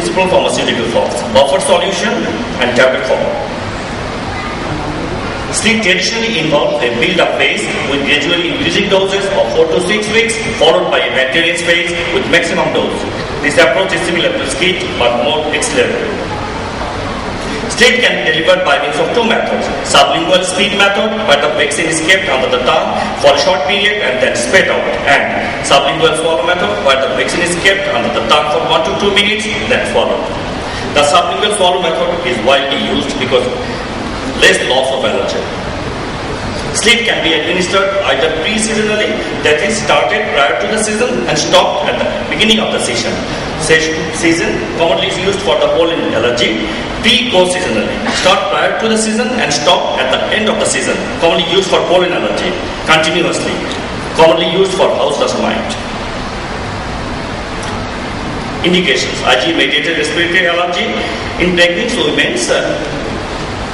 principal pharmaceutical forms, buffer solution and tablet form. Sleep traditionally involves a build-up phase with gradually increasing doses of 4 to 6 weeks, followed by a maintenance phase with maximum dose. This approach is similar to SCIT but more accelerated. SCIT can be delivered by means of two methods: sublingual speed method, where the vaccine is kept under the tongue for a short period and then spit out, and sublingual swallow method, where the vaccine is kept under the tongue for 1 to 2 minutes, then swallowed. The sublingual swallow method is widely used because less loss of allergy. Sleep can be administered either pre-seasonally, that is started prior to the season and stopped at the beginning of the season. Season commonly is used for the pollen allergy. Pre-co-seasonally, start prior to the season and stop at the end of the season. Commonly used for pollen allergy. Continuously, commonly used for house dust mite. Indications: IG mediated respiratory allergy in pregnant women.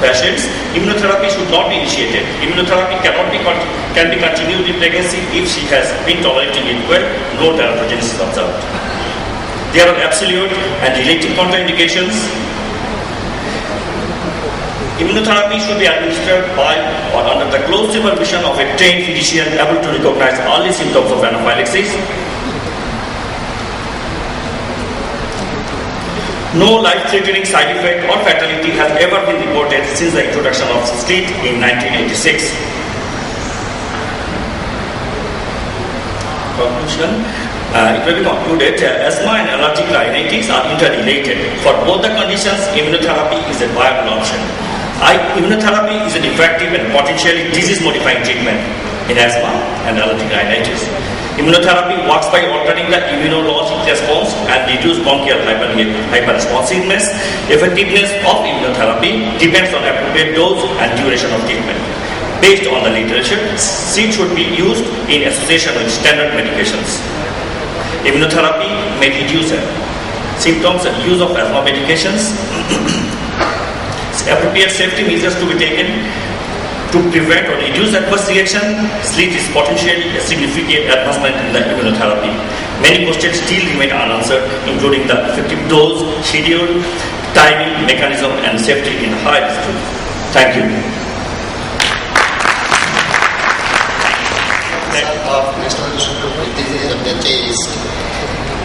Patients, immunotherapy should not be initiated. Immunotherapy can be continued in pregnancy if she has been tolerating it well, no teratogenesis observed. There are absolute and relative contraindications. Immunotherapy should be administered by or under the close supervision of a trained physician able to recognize early symptoms of anaphylaxis. No life-threatening side effect or fatality has ever been reported since the introduction of SCIT in 1986. Conclusion. It will be concluded, asthma and allergic rhinitis are interrelated. For both the conditions, immunotherapy is a viable option. Immunotherapy is an effective and potentially disease-modifying treatment in asthma and allergic rhinitis. Immunotherapy works by altering the immunologic response and reduce bronchial hyperresponsiveness. Effectiveness of immunotherapy depends on appropriate dose and duration of treatment. Based on the literature, SCIT should be used in association with standard medications. Immunotherapy may reduce symptoms and use of asthma medications. Appropriate safety measures to be taken to prevent or reduce adverse reaction. SCIT is potentially a significant advancement in the immunotherapy. Many questions still remain unanswered, including the effective dose, schedule, timing, mechanism, and safety in high risk groups. Thank you.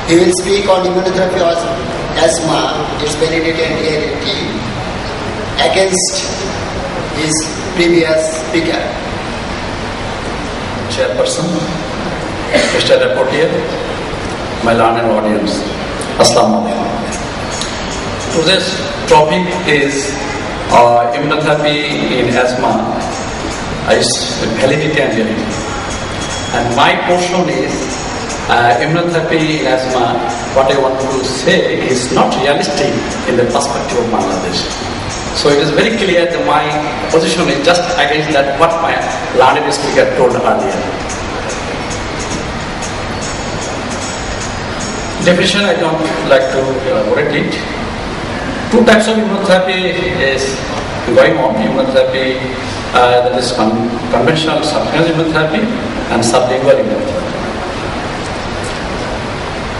He will speak on immunotherapy of asthma, its validity and reality against his previous speaker. Chairperson, Mr. Reporter, my learned audience, Assalamu alaikum. Today's topic is immunotherapy in asthma, its validity and reality. And my portion is immunotherapy in asthma. What I want to say is not realistic in the perspective of Bangladesh. So it is very clear that my position is just against that what my learned speaker told earlier. Definition I don't like to elaborate it. Two types of immunotherapy is going on. Immunotherapy that is conventional subcutaneous immunotherapy and sublingual immunotherapy.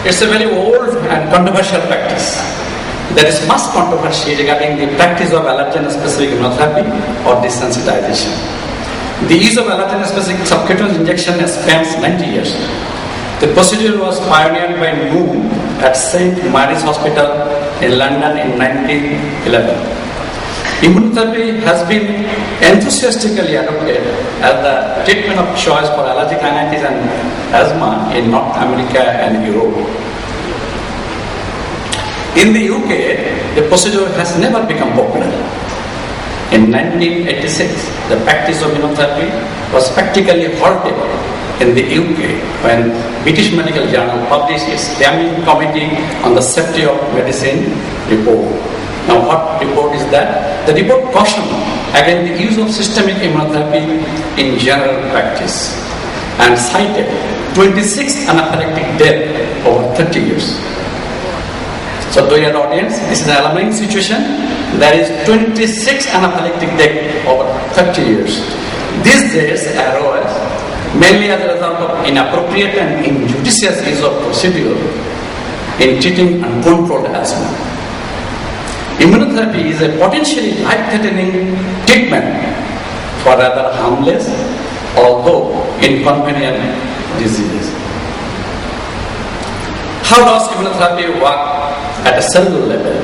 It's a very old and controversial practice. There is much controversy regarding the practice of allergen-specific immunotherapy or desensitization. The use of allergen-specific subcutaneous injection spans 90 years. The procedure was pioneered by Moon at St. Mary's Hospital in London in 1911. Immunotherapy has been enthusiastically adopted as the treatment of choice for allergic rhinitis and asthma in North America and Europe. In the UK, the procedure has never become popular. In 1986, the practice of immunotherapy was practically halted in the UK when British Medical Journal published its damning committee on the safety of medicine report. Now, what report is that? The report cautioned against the use of systemic immunotherapy in general practice and cited 26 anaphylactic deaths over 30 years. So, dear audience, this is an alarming situation. There is 26 anaphylactic deaths over 30 years. These days arose mainly as a result of inappropriate and injudicious use of procedure in treating uncontrolled asthma. immunotherapy is a potentially life-threatening treatment for rather harmless, although inconvenient diseases. How does immunotherapy work at a cellular level?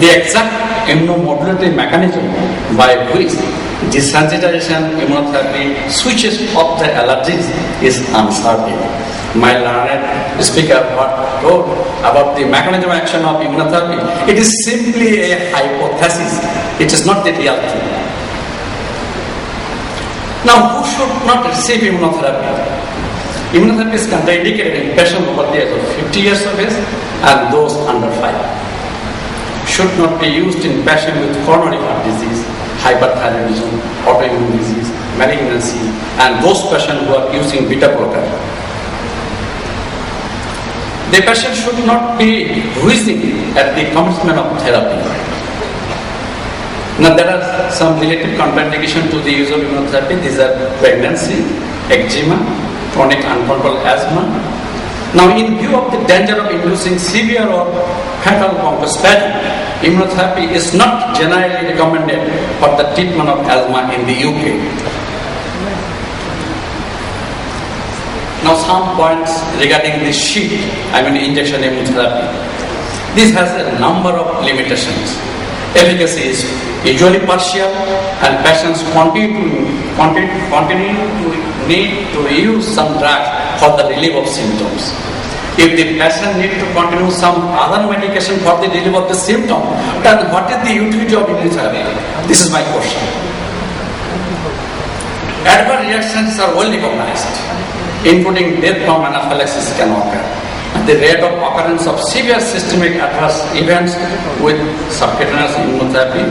The exact immunomodulatory mechanism by which desensitization immunotherapy switches off the allergies is uncertain. My learned speaker wrote about the mechanism of action of immunotherapy. It is simply a hypothesis. It is not the real thing. Now, who should not receive immunotherapy? Immunotherapy is contraindicated in patients over the age of 50 years of age and those under 5. Should not be used in patients with coronary heart disease, hyperthyroidism, autoimmune disease, malignancy, and those patients who are using beta blocker. The patient should not be wheezing at the commencement of therapy. Now there are some related contraindications to the use of immunotherapy. These are pregnancy, eczema, chronic uncontrolled asthma. Now in view of the danger of inducing severe or fatal bronchospasm, immunotherapy is not generally recommended for the treatment of asthma in the UK. Now some points regarding this sheet, injection immunotherapy. This has a number of limitations. Efficacy is usually partial and patients continue to need to use some drugs for the relief of symptoms. If the patient needs to continue some other medication for the relief of the symptom, then what is the utility of immunotherapy? This is my question. Adverse reactions are well recognized, including death from anaphylaxis can occur. The rate of occurrence of severe systemic adverse events with subcutaneous immunotherapy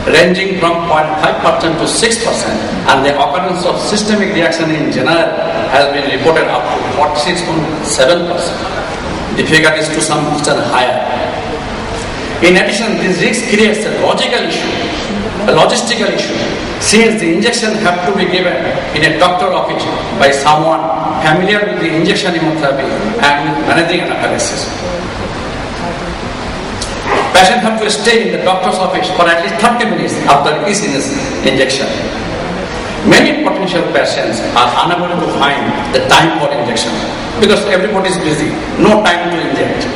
ranging from 0.5% to 6%, and the occurrence of systemic reaction in general has been reported up to 46.7%. The figure is to some extent higher. In addition, this risk creates a logistical issue, since the injection have to be given in a doctor office by someone familiar with the injection immunotherapy and with managing anaphylaxis. Patients have to stay in the doctor's office for at least 30 minutes after each injection. Many potential patients are unable to find the time for injection because everybody is busy, no time to inject.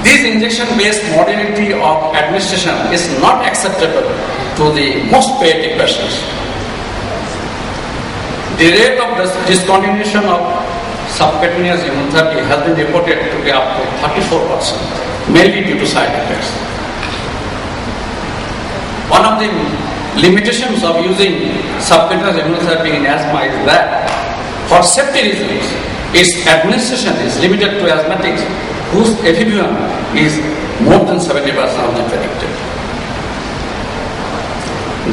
This injection-based modality of administration is not acceptable to the most pediatric patients. The rate of discontinuation of subcutaneous immunotherapy has been reported to be up to 34%, mainly due to side effects. One of the limitations of using subcutaneous immunotherapy in asthma is that, for safety reasons, its administration is limited to asthmatics whose FEV1 is more than 70% of the predicted.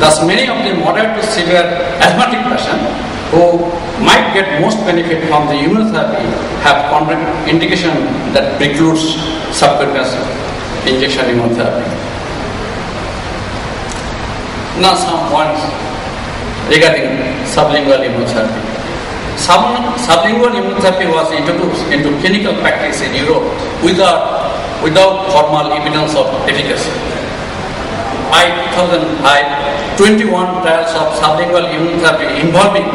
Thus, many of the moderate to severe asthmatic patients who might get most benefit from the immunotherapy have indication that precludes subcutaneous injection immunotherapy. Now some points regarding sublingual immunotherapy. Sublingual immunotherapy was introduced into clinical practice in Europe without formal evidence of efficacy. By 2005, 21 trials of sublingual immunotherapy involving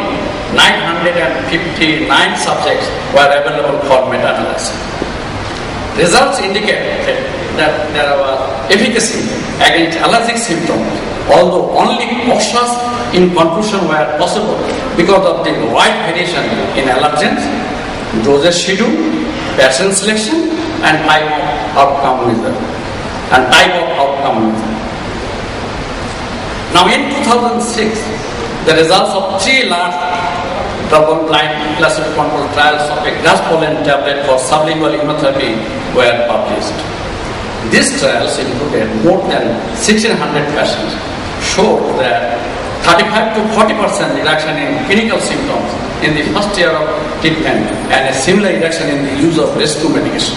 959 subjects were available for meta-analysis. Results indicate that there was efficacy against allergic symptoms, although only cautious in conclusion were possible because of the wide variation in allergens, dosage schedule, patient selection, and type of outcome measure. Now in 2006, the results of 3 large double-blind placebo-controlled trials of a grass pollen tablet for sublingual immunotherapy were published. These trials included more than 1,600 patients, showed that 35 to 40% reduction in clinical symptoms in the first year of treatment and a similar reduction in the use of rescue medication.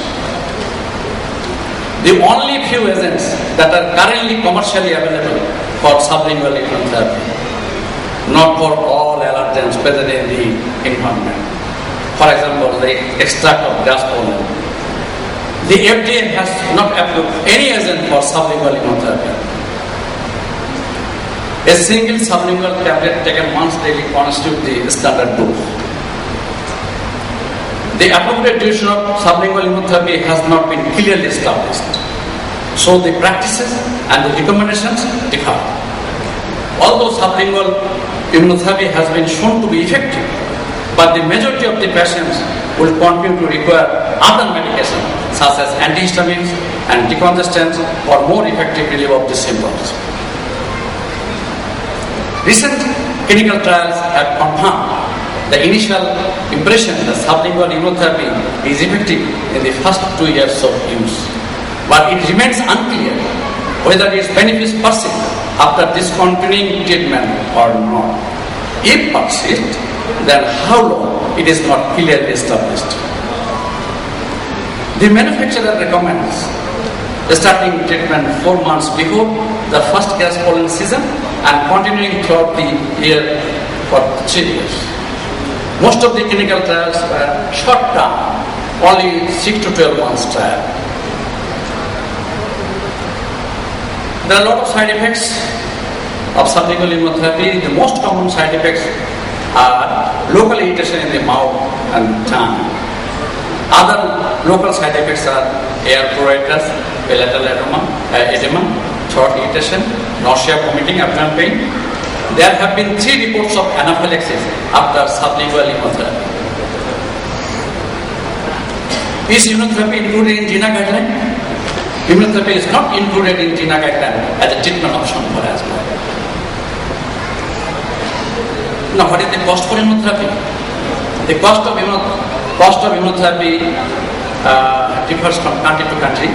The only few agents that are currently commercially available for sublingual immunotherapy, not for all allergens present in the environment. For example, the extract of grass pollen. The FDA has not approved any agent for sublingual immunotherapy. A single sublingual tablet taken once daily constitutes the standard dose. The appropriate duration of sublingual immunotherapy has not been clearly established. So the practices and the recommendations differ. Although sublingual immunotherapy has been shown to be effective, but the majority of the patients will continue to require other medication such as antihistamines and decongestants for more effective relief of the symptoms. Recent clinical trials have confirmed the initial impression that sublingual immunotherapy is effective in the first 2 years of use. But it remains unclear whether its benefits persist after discontinuing treatment or not. If persist, then how long, it is not clearly established. The manufacturer recommends starting treatment 4 months before the first gas pollen season and continuing throughout the year for 3 years. Most of the clinical trials were short term, only 6 to 12 months trial. There are a lot of side effects of sublingual immunotherapy. The most common side effects are local irritation in the mouth and tongue. Other local side effects are air pruritus, palatal edema, throat irritation, nausea, vomiting, abdominal pain. There have been 3 reports of anaphylaxis after sublingual immunotherapy. Is immunotherapy included in GINA guideline? Immunotherapy is not included in GINA guideline as a treatment option for asthma. Now, what is the cost for immunotherapy? The cost of immunotherapy differs from country to country.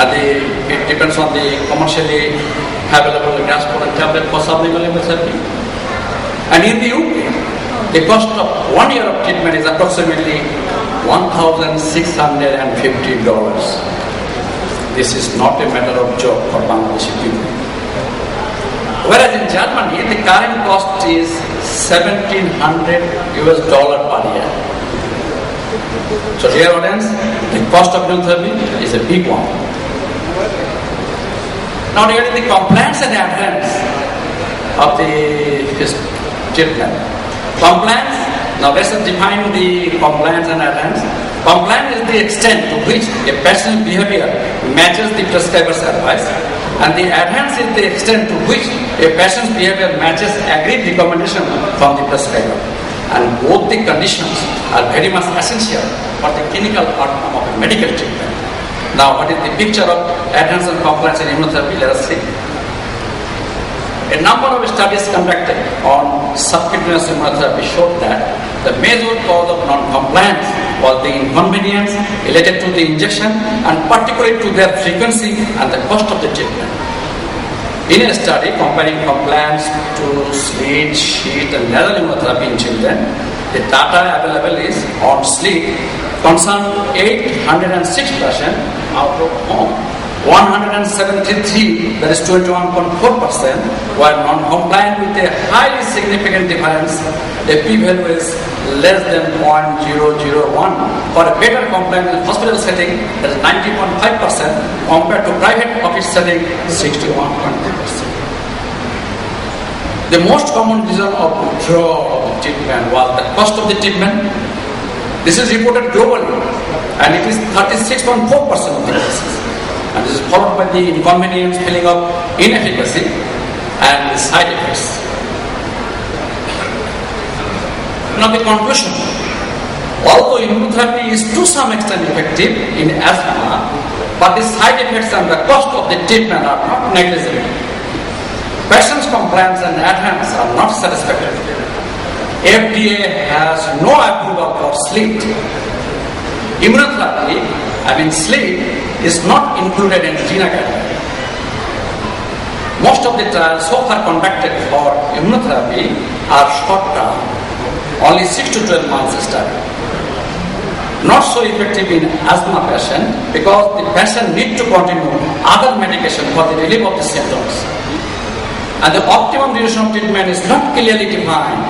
It depends on the commercially available gas pollen tablet for sublingual immunotherapy. And in the UK, the cost of 1 year of treatment is approximately $1,650. This is not a matter of joke for Bangladeshi people. Whereas in Germany, the current cost is $1,700 per year. So dear audience, the cost of immunotherapy is a big one. Now regarding the compliance and adherence of the treatment. Compliance, now let's define the compliance and adherence. Compliance is the extent to which a patient's behavior matches the prescriber's advice, and the adherence is the extent to which a patient's behavior matches agreed recommendation from the prescriber. And both the conditions are very much essential for the clinical outcome of a medical treatment. Now, what is the picture of adherence and compliance in immunotherapy? Let us see. A number of studies conducted on subcutaneous immunotherapy showed that the major cause of non-compliance was the inconvenience related to the injection and particularly to their frequency and the cost of the treatment. In a study comparing compliance to sleep, sheet and nasal immunotherapy in children, the data available is on sleep concerned 806% out of 173, that is 21.4%, were non-compliant with a highly significant difference. The p-value is less than 0.001. For a better compliance in hospital setting, that is 90.5% compared to private office setting, 61.2%. The most common reason of withdrawal of the treatment was the cost of the treatment. This is reported globally, and it is 36.4% of the cases. And this is followed by the inconvenience, feeling of inefficacy, and the side effects. Now the conclusion. Although immunotherapy is to some extent effective in asthma, but the side effects and the cost of the treatment are not negligible. Patients' compliance and adherence are not satisfactory. FDA has no approval for sleep. Immunotherapy, sleep, is not included in GINA guideline. Most of the trials so far conducted for immunotherapy are short term, only 6 to 12 months study. Not so effective in asthma patient because the patient needs to continue other medication for the relief of the symptoms. And the optimum duration of treatment is not clearly defined.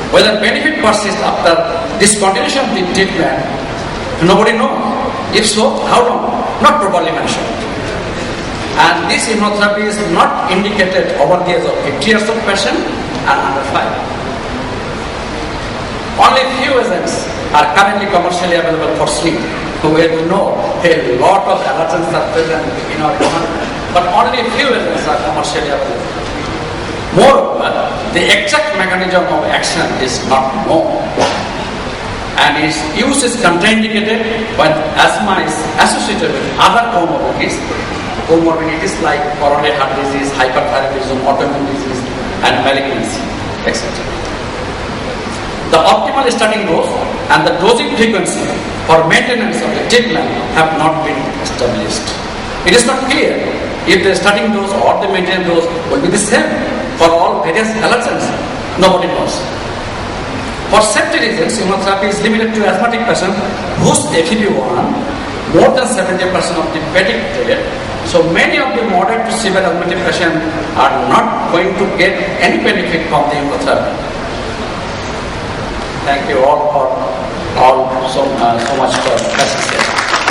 Whether benefit persists after discontinuation of the treatment, nobody knows. If so, how long? Not properly mentioned. And this immunotherapy is not indicated over the age of 50 years of patient and under 5. Only few agents are currently commercially available for sleep. We know a lot of allergens are present in our environment, but only few agents are commercially available. Moreover, the exact mechanism of action is not known, and its use is contraindicated when asthma is associated with other comorbidities like coronary heart disease, hyperthyroidism, autoimmune disease, and malignancy, etc. The optimal starting dose and the dosing frequency for maintenance of the treatment have not been established. It is not clear if the starting dose or the maintenance dose will be the same for all various allergens. Nobody knows. For safety reasons, immunotherapy is limited to asthmatic patients whose FEV1 more than 70% of the predicted. So many of the moderate to severe asthmatic patients are not going to get any benefit from the immunotherapy. Thank you all so much for participating.